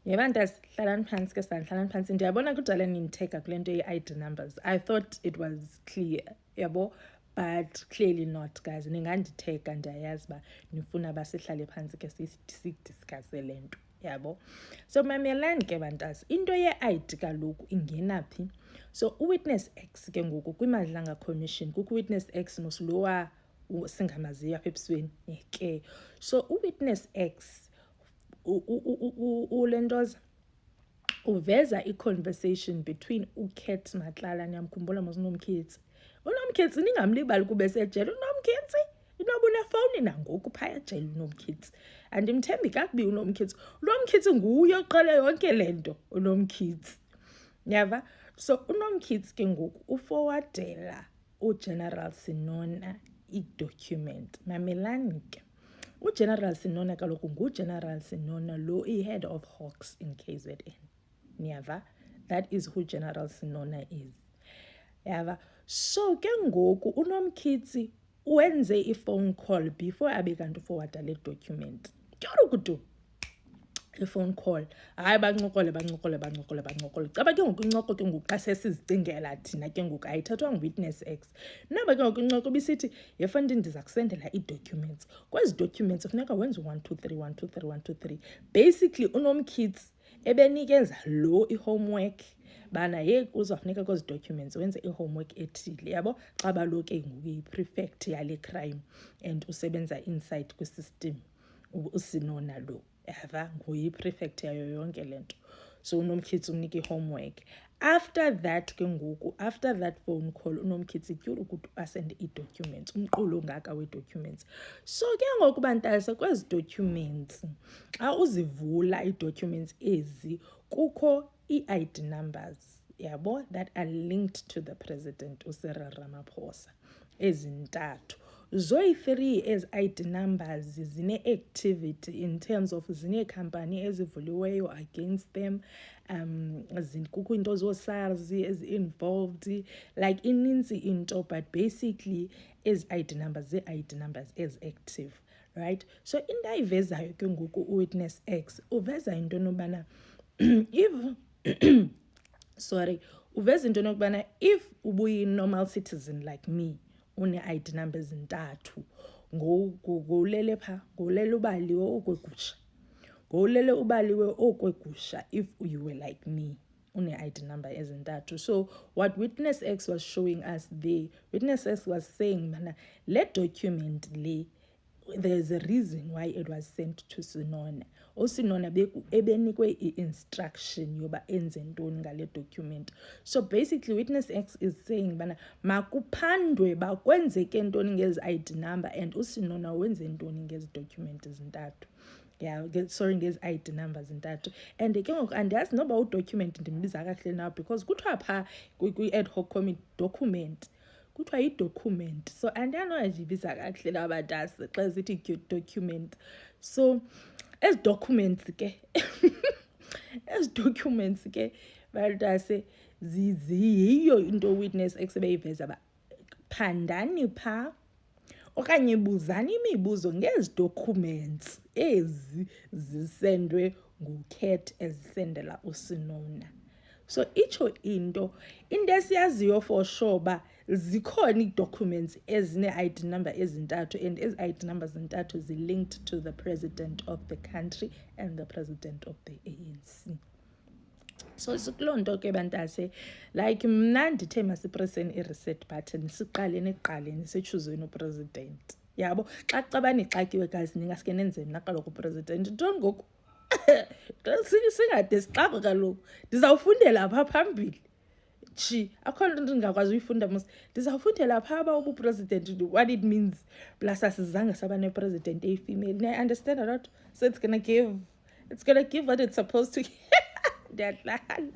Yebantu hlalani phansi ke hlalani phansi ndiyabona kudala ninditheka kule nto ye-ID numbers. I thought it was clear, yabo, but clearly not, guys. Ninganditheka ndiyayazi uba nifuna basihlale phansi ke sidiscusse le nto, yabo. So mamelani ke bantasi, into ye-ID kaloku ingena phi? So uWitness X ke ngoku kwiMadlanga Commission kukho uWitness X moslowa singamaziyo apha ebusweni ke. So uWitness X ulentoza uveza i-conversation between uKat Matlala, niyamkhumbula mos uNomkhetsi. uNomkhetsi ningamlibali kube esejele. uNomkhetsi inoba unefowuni nangoku phaya ejele uNomkhetsi. Andimthembi kakubi uNomkhetsi. uNomkhetsi nguye oqale yonke le nto uNomkhetsi, yava. So uNomkhetsi ke ngoku uforwardela uGeneral Sinona i-document. Mamelani ke, uGeneral Sinona kaloku nguGeneral Sinona lo i-head of Hawks in KZN, niyava. That is who General Sinona is, yava. So ke ngoku uNomkhetsi wenze i-phone call before abe kanti uforwarda le document. Kudu i-phone call, hayi bancokola caba ke ngoku incoko ke ngoku xa sesizicingela thina ke ngoku ayithathwa nguWitness X. Noba ke ngoku incoko bisithi yefana ndiza kusendela ii-documents. Kwezi documents funeka wenze 1 2 3 1 2 3 1 2 3. Basically uNomkhetsi ebenikeza lo i-homework bana uzawufuneka kwezi documents wenze i-homework ethile, yabo. Xa baloke ngoku yi-prefect yale crime and usebenza inside kwi-system uSinona lo, yava, nguyi-prefect yayo yonke le nto. So uNomkhetsi unika i-homework. After that ke ngoku, after that phone call, uNomkhetsi tyhulu ukuthi asende ii-documents, umqulo ngaka wee-documents. So ke ngoku bantase kwezi documents, xa uzivula ii-documents ezi kukho ii-ID numbers, yabo, that are linked to the president uCyril Ramaphosa, ezintathu. Zoyi-3 as ID numbers zine-activity in terms of zine-company ezivuliweyo against them. Kukho into zoo-SARS ezi-involved, like ininzi into, but basically as ID numbers, zii-ID numbers ezi-active, right? So into ayivezayo ke ngoku uWitness X uveza into nobana if sorry, uveza into nokubana if ubuyi-normal citizen like me, une-ID numbers ezintathu, ngolele pha, ngolele ubaliwe okwegusha, ngolele ubaliwe okwegusha, if you were like me, une-ID number ezintathu. So what Witness X was showing us there, Witness X was saying bana le document le, there's a reason why it was sent to Sinona. uSinona ebenikwe i-instruction yoba enze ntoni ngale document. So basically Witness X is saying bana makuphandwe bakwenzeke ntoni ngezi ID number and uSinona wenze ntoni ngezi document ezintathu. Yeah, sorry, ngezi ID numbers ezintathu. And ke ngoku andiyazi noba udocument ndimbiza kakuhle now because kuthiwa pha kwi-ad hoc committee document, kuthiwa yi-document. So andiyanoyibiza kakuhle nabantasi xa zithi document. So ezi documents ke ezi documents ke bantase ziyiyo into Witness X ebeyiveza ba phandani pha okanye buzani imibuzo ngezi documents ezi zisendwe nguKat ezisendela uSinona. So itsho into esiyaziyo for sure ba zikhona ii-documents ezine-ID number ezintathu and ezi ID numbers zintathu zi-linked to the president of the country and the president of the ANC. So sikuloo nto ke bantase, like mna ndithe masipreseni i-reset button siqaleni sitshuzeni upresident, yabo. Xa kucabani ixakiwe guys ningaske nenze mna kaloku upresident ntoni ngoku singade sixakwe kaloku. Ndizawufundela pha phambili akho nto ndingakwazi uyifunda mos. Ndizawufundela pha uba ubupresident what it means, plus asizange saba nepresident eyi-female. I understand a lot, so it's gonna give what it's supposed to. Ndiyadlala.